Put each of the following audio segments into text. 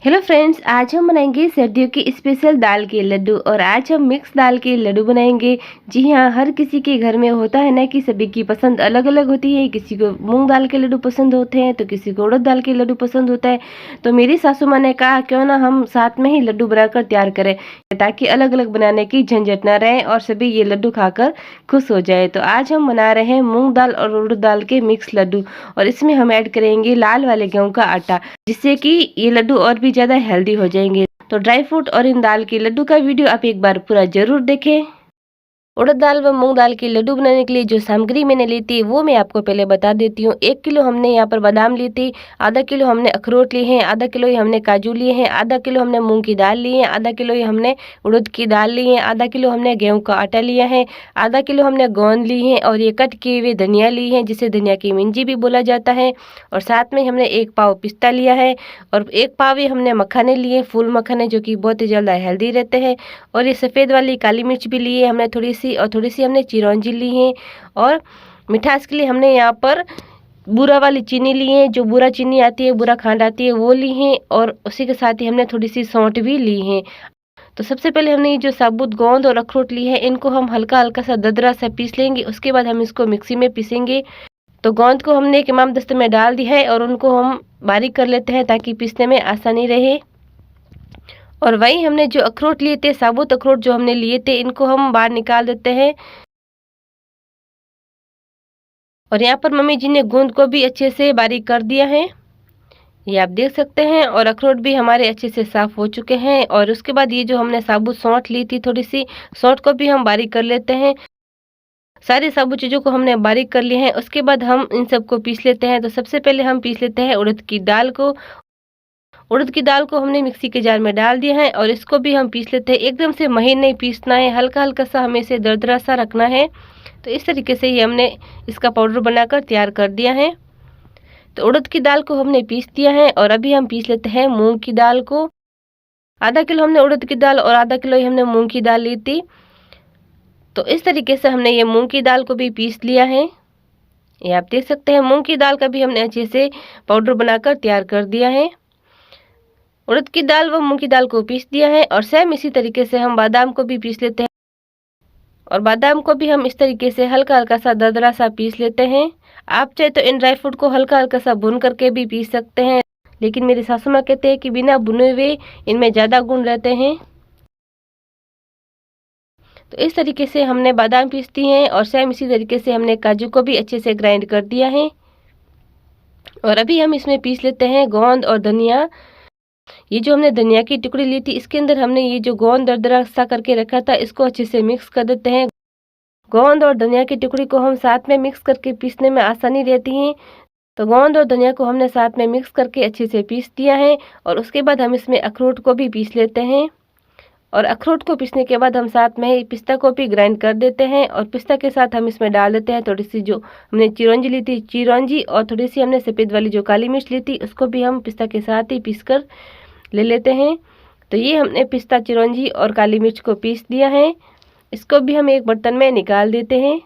Hello friends, आज हम बनाएंगे सर्दियों की स्पेशल दाल के लड्डू। और आज हम मिक्स दाल के लड्डू बनाएंगे। जी हाँ, हर किसी के घर में होता है ना कि सभी की पसंद अलग अलग होती है। किसी को मूंग दाल के लड्डू पसंद होते हैं तो किसी को उड़द दाल के लड्डू पसंद होता है। तो मेरी सासू माँ ने कहा क्यों ना हम साथ में ही लड्डू बनाकर तैयार करें, ताकि अलग अलग बनाने की झंझट ना रहे और सभी ये लड्डू खाकर खुश हो जाए। तो आज हम बना रहे हैं मूंग दाल और उड़द दाल के मिक्स लड्डू। और इसमें हम ऐड करेंगे लाल वाले गेहूं का आटा, जिससे कि ये लड्डू और भी ज़्यादा हेल्दी हो जाएंगे। तो ड्राई फ्रूट और इन दाल के लड्डू का वीडियो आप एक बार पूरा जरूर देखें। उड़द दाल व मूंग दाल के लड्डू बनाने के लिए जो सामग्री मैंने ली थी वो मैं आपको पहले बता देती हूँ। 1 किलो हमने यहाँ पर बादाम ली थी, आधा किलो हमने अखरोट लिए हैं, आधा किलो ही हमने काजू लिए हैं, आधा किलो हमने मूंग की दाल ली है, आधा किलो ही हमने उड़द की दाल ली है, आधा किलो हमने गेहूं का आटा लिया है, आधा किलो हमने गोंद ली है और ये कट किए हुए धनिया ली है, जिसे धनिया की मिंजी भी बोला जाता है। और साथ में हमने 1 पाव पिस्ता लिया है और 1 पाव ही हमने मखाने लिए, फूल मखाने, जो कि बहुत ही ज़्यादा हेल्दी रहते हैं। और ये सफ़ेद वाली काली मिर्च भी ली है हमने थोड़ी सी, और थोड़ी सी हमने चिरौंजी ली है। और मिठास के लिए हमने यहाँ पर बूरा वाली चीनी ली है, जो बूरा चीनी आती है, बूरा खांड आती है, वो ली है। और उसी के साथ ही हमने थोड़ी सी सौंठ भी ली है। तो सबसे पहले हमने ये जो साबुत गोंद और अखरोट ली है, इनको हम हल्का हल्का सा ददरा सा पीस लेंगे। उसके बाद हम इसको मिक्सी में पीसेंगे। तो गोंद को हमने एक इमाम दस्ते में डाल दिया है और उनको हम बारीक कर लेते हैं ताकि पीसने में आसानी रहे। और वहीं हमने जो अखरोट लिए थे, साबुत अखरोट जो हमने लिए थे, इनको हम बाहर निकाल देते हैं। और यहाँ पर मम्मी जी ने गूंद को भी अच्छे से बारीक कर दिया है, ये आप देख सकते हैं। और अखरोट भी हमारे अच्छे से साफ हो चुके हैं। और उसके बाद ये जो हमने साबुत सौंठ ली थी, थोड़ी सी सौंठ को भी हम बारीक कर लेते हैं। सारी साबुत चीज़ों को हमने बारीक कर लिया है। उसके बाद हम इन सबको पीस लेते हैं। तो सबसे पहले हम पीस लेते हैं उड़द की दाल को। उड़द की दाल को हमने मिक्सी के जार में डाल दिया है और इसको भी हम पीस लेते हैं। एकदम से महीन नहीं पीसना है, हल्का हल्का सा हमें इसे दरदरा सा रखना है। तो इस तरीके से ही हमने इसका पाउडर बनाकर तैयार कर दिया है। तो उड़द की दाल को हमने पीस दिया है और अभी हम पीस लेते हैं मूंग की दाल को। आधा किलो हमने उड़द की दाल और आधा किलो ही हमने मूंग की दाल ली थी। तो इस तरीके से हमने ये मूंग की दाल को भी पीस लिया है, ये आप देख सकते हैं। मूंग की दाल का भी हमने अच्छे से पाउडर बनाकर तैयार कर दिया है। उड़द की दाल व मूंग की दाल को पीस दिया है। और सेम इसी तरीके से हम बादाम को भी पीस लेते हैं। और बादाम को भी हम इस तरीके से हल्का हल्का सा दरदरा सा पीस लेते हैं। आप चाहे तो इन ड्राई फ्रूट को हल्का हल्का सा भून करके भी पीस सकते हैं, लेकिन मेरी सासू माँ कहते हैं कि बिना भुने हुए इनमें ज़्यादा गुण रहते हैं। तो इस तरीके से हमने बादाम पीस दिए हैं और सेम इसी तरीके से हमने काजू को भी अच्छे से ग्राइंड कर दिया है। और अभी हम इसमें पीस लेते हैं गोंद और धनिया। ये जो हमने धनिया की टुकड़ी ली थी, इसके अंदर हमने ये जो गोंद दरदरा सा करके रखा था, इसको अच्छे से मिक्स कर देते हैं। गोंद और धनिया की टुकड़ी को हम साथ में मिक्स करके पीसने में आसानी रहती है। तो गोंद और धनिया को हमने साथ में मिक्स करके अच्छे से पीस दिया है। और उसके बाद हम इसमें अखरोट को भी पीस लेते हैं। और अखरोट को पीसने के बाद हम साथ में ही पिस्ता को भी ग्राइंड कर देते हैं। और पिस्ता के साथ हम इसमें डाल देते हैं थोड़ी सी जो हमने चिरौंजी ली थी, चिरौंजी, और थोड़ी सी हमने सफ़ेद वाली जो काली मिर्च ली थी, उसको भी हम पिस्ता के साथ ही पीस कर ले लेते हैं। तो ये हमने पिस्ता, चिरौंजी और काली मिर्च को पीस दिया है। इसको भी हम एक बर्तन में निकाल देते हैं।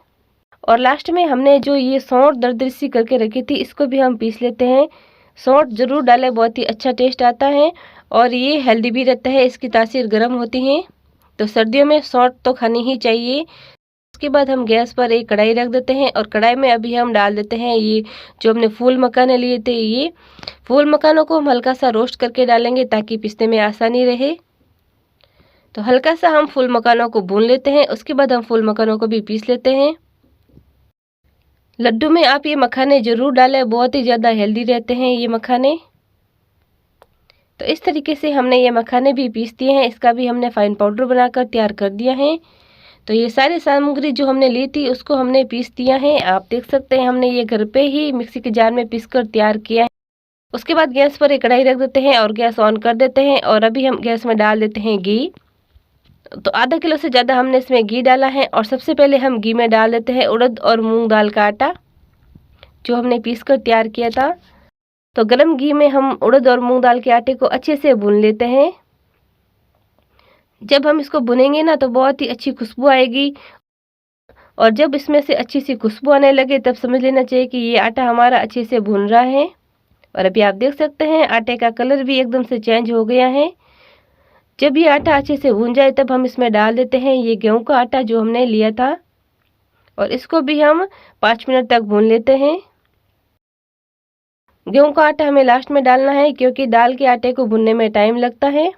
और लास्ट में हमने जो ये सौंठ दरदरी सी करके रखी थी, इसको भी हम पीस लेते हैं। सौंठ ज़रूर डालें, बहुत ही अच्छा टेस्ट आता है और ये हेल्दी भी रहता है, इसकी तासीर गर्म होती है। तो सर्दियों में सौंठ तो खानी ही चाहिए। उसके बाद हम गैस पर एक कढ़ाई रख देते हैं और कढ़ाई में अभी हम डाल देते हैं ये जो हमने फूल मखाने लिए थे। ये फूल मखानों को हम हल्का सा रोस्ट करके डालेंगे ताकि पीसने में आसानी रहे। तो हल्का सा हम फूल मखानों को भून लेते हैं। उसके बाद हम फूल मखानों को भी पीस लेते हैं। लड्डू में आप ये मखाने ज़रूर डालें, बहुत ही ज़्यादा हेल्दी रहते हैं ये मखाने। तो इस तरीके से हमने ये मखाने भी पीस दिए हैं। इसका भी हमने फाइन पाउडर बनाकर तैयार कर दिया है। तो ये सारी सामग्री जो हमने ली थी उसको हमने पीस दिया है, आप देख सकते हैं। हमने ये घर पे ही मिक्सी के जार में पीस कर तैयार किया है। उसके बाद गैस पर एक कढ़ाई रख देते हैं और गैस ऑन कर देते हैं। और अभी हम गैस में डाल देते हैं घी। तो आधा किलो से ज़्यादा हमने इसमें घी डाला है। और सबसे पहले हम घी में डाल देते हैं उड़द और मूंग दाल का आटा, जो हमने पीस कर तैयार किया था। तो गरम घी में हम उड़द और मूंग दाल के आटे को अच्छे से भून लेते हैं। जब हम इसको भुनेंगे ना तो बहुत ही अच्छी खुशबू आएगी। और जब इसमें से अच्छी सी खुशबू आने लगे तब समझ लेना चाहिए कि ये आटा हमारा अच्छे से भुन रहा है। और अभी आप देख सकते हैं आटे का कलर भी एकदम से चेंज हो गया है। जब ये आटा अच्छे से भून जाए तब हम इसमें डाल देते हैं ये गेहूं का आटा जो हमने लिया था, और इसको भी हम 5 मिनट तक भून लेते हैं। गेहूं का आटा हमें लास्ट में डालना है क्योंकि दाल के आटे को भूनने में टाइम लगता है।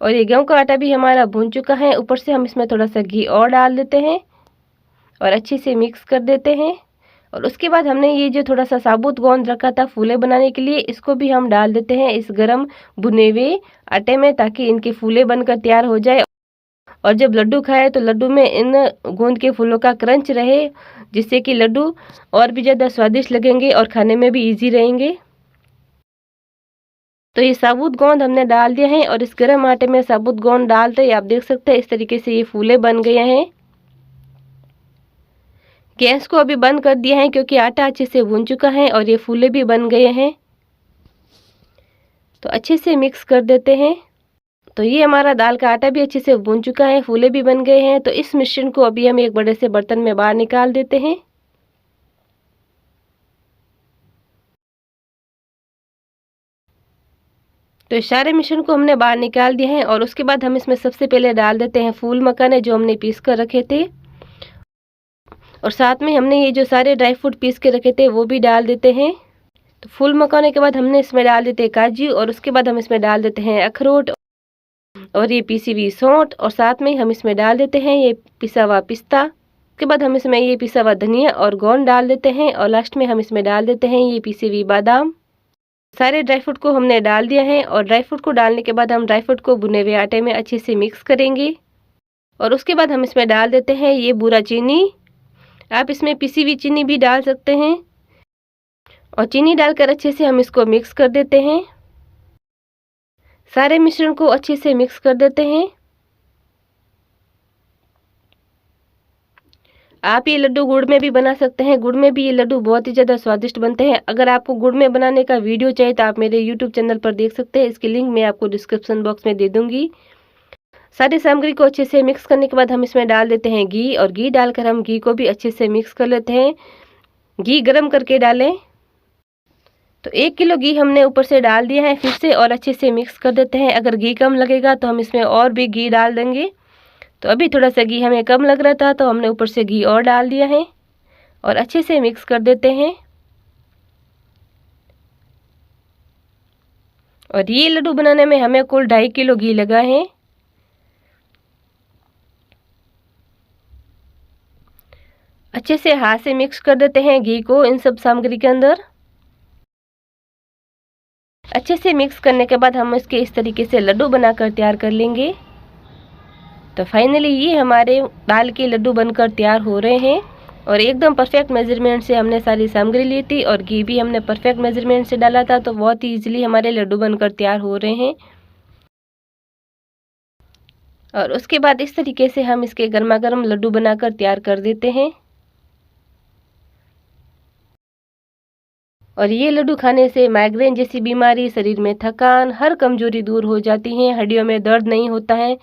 और ये गेहूं का आटा भी हमारा भून चुका है। ऊपर से हम इसमें थोड़ा सा घी और डाल देते हैं और अच्छे से मिक्स कर देते हैं। और उसके बाद हमने ये जो थोड़ा सा साबुत गोंद रखा था फूले बनाने के लिए, इसको भी हम डाल देते हैं इस गरम भुने हुए आटे में, ताकि इनके फूले बनकर तैयार हो जाए। और जब लड्डू खाए तो लड्डू में इन गोंद के फूलों का क्रंच रहे, जिससे कि लड्डू और भी ज़्यादा स्वादिष्ट लगेंगे और खाने में भी इजी रहेंगे। तो ये साबुत गोंद हमने डाल दिया है और इस गरम आटे में साबुत गोंद डालते ही आप देख सकते हैं इस तरीके से ये फूले बन गए हैं। गैस को अभी बंद कर दिया है क्योंकि आटा अच्छे से भून चुका है और ये फूले भी बन गए हैं। तो अच्छे से मिक्स कर देते हैं। तो ये हमारा दाल का आटा भी अच्छे से भून चुका है, फूले भी बन गए हैं। तो इस मिश्रण को अभी हम एक बड़े से बर्तन में बाहर निकाल देते हैं। तो इस सारे मिश्रण को हमने बाहर निकाल दिया है और उसके बाद हम इसमें सबसे पहले डाल देते हैं फूल मखाने जो हमने पीस कर रखे थे, और साथ में हमने ये जो सारे ड्राई फ्रूट पीस के रखे थे वो भी डाल देते हैं। तो फूल मखाने के बाद हमने इसमें डाल देते हैं काजू, और उसके बाद हम इसमें डाल देते हैं अखरोट और ये पीसी हुई सौंठ, और साथ में हम इसमें डाल देते हैं ये पिसा हुआ पिस्ता। उसके बाद हम इसमें ये पिसा हुआ धनिया और गोंद डाल देते हैं, और लास्ट में हम इसमें डाल देते हैं ये पीसी हुई बादाम। सारे ड्राई फ्रूट को हमने डाल दिया है, और ड्राई फ्रूट को डालने के बाद हम ड्राई फ्रूट को भुने हुए आटे में अच्छे से मिक्स करेंगे। और उसके बाद हम इसमें डाल देते हैं ये बूरा चीनी। आप इसमें पिसी हुई चीनी भी डाल सकते हैं, और चीनी डालकर अच्छे से हम इसको मिक्स कर देते हैं। सारे मिश्रण को अच्छे से मिक्स कर देते हैं। आप ये लड्डू गुड़ में भी बना सकते हैं, गुड़ में भी ये लड्डू बहुत ही ज़्यादा स्वादिष्ट बनते हैं। अगर आपको गुड़ में बनाने का वीडियो चाहिए तो आप मेरे YouTube चैनल पर देख सकते हैं, इसकी लिंक मैं आपको डिस्क्रिप्शन बॉक्स में दे दूंगी। सारी सामग्री को अच्छे से मिक्स करने के बाद हम इसमें डाल देते हैं घी, और घी डालकर हम घी को भी अच्छे से मिक्स कर लेते हैं। घी गर्म करके डालें। तो 1 किलो घी हमने ऊपर से डाल दिया है फिर से, और अच्छे से मिक्स कर देते हैं। अगर घी कम लगेगा तो हम इसमें और भी घी डाल देंगे। तो अभी थोड़ा सा घी हमें कम लग रहा था तो हमने ऊपर से घी और डाल दिया है, और अच्छे से मिक्स कर देते हैं। और ये लड्डू बनाने में हमें कुल 2.5 किलो घी लगा है। अच्छे से हाथ से मिक्स कर देते हैं घी को इन सब सामग्री के अंदर। अच्छे से मिक्स करने के बाद हम इसके इस तरीके से लड्डू बनाकर तैयार कर लेंगे। तो फाइनली ये हमारे दाल के लड्डू बनकर तैयार हो रहे हैं, और एकदम परफेक्ट मेजरमेंट से हमने सारी सामग्री ली थी और घी भी हमने परफेक्ट मेजरमेंट से डाला था, तो बहुत ही ईजिली हमारे लड्डू बनकर तैयार हो रहे हैं। और उसके बाद इस तरीके से हम इसके गर्मा गर्म लड्डू बनाकर तैयार कर देते हैं। और ये लड्डू खाने से माइग्रेन जैसी बीमारी, शरीर में थकान, हर कमजोरी दूर हो जाती है, हड्डियों में दर्द नहीं होता है।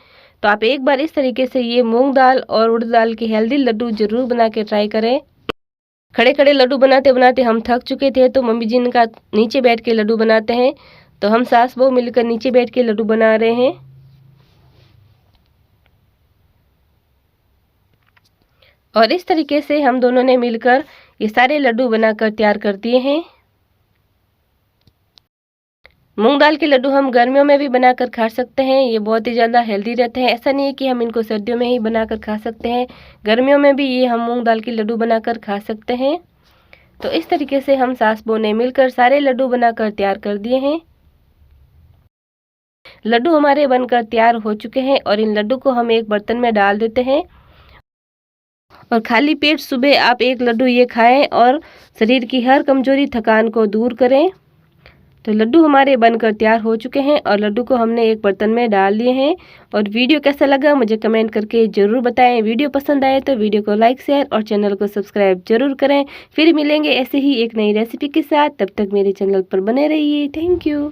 तो आप एक बार इस तरीके से ये मूंग दाल और उड़द दाल के हेल्दी लड्डू जरूर बना के ट्राई करें। खड़े खड़े लड्डू बनाते बनाते हम थक चुके थे, तो मम्मी जी ने कहा नीचे बैठ के लड्डू बनाते हैं। तो हम सास बहू मिलकर नीचे बैठ के लड्डू बना रहे हैं। और इस तरीके से हम दोनों ने मिलकर ये सारे लड्डू बनाकर तैयार कर दिए हैं। मूंग दाल के लड्डू हम गर्मियों में भी बनाकर खा सकते हैं, ये बहुत ही ज़्यादा हेल्दी रहते हैं। ऐसा नहीं है कि हम इनको सर्दियों में ही बनाकर खा सकते हैं, गर्मियों में भी ये हम मूंग दाल के लड्डू बनाकर खा सकते हैं। तो इस तरीके से हम सास बहू ने मिलकर सारे लड्डू बनाकर तैयार कर दिए हैं। लड्डू हमारे बनकर तैयार हो चुके हैं, और इन लड्डू को हम एक बर्तन में डाल देते हैं। और खाली पेट सुबह आप एक लड्डू ये खाएं और शरीर की हर कमजोरी, थकान को दूर करें। तो लड्डू हमारे बनकर तैयार हो चुके हैं, और लड्डू को हमने एक बर्तन में डाल दिए हैं। और वीडियो कैसा लगा मुझे कमेंट करके ज़रूर बताएं। वीडियो पसंद आए तो वीडियो को लाइक, शेयर और चैनल को सब्सक्राइब जरूर करें। फिर मिलेंगे ऐसे ही एक नई रेसिपी के साथ, तब तक मेरे चैनल पर बने रहिए। Thank you.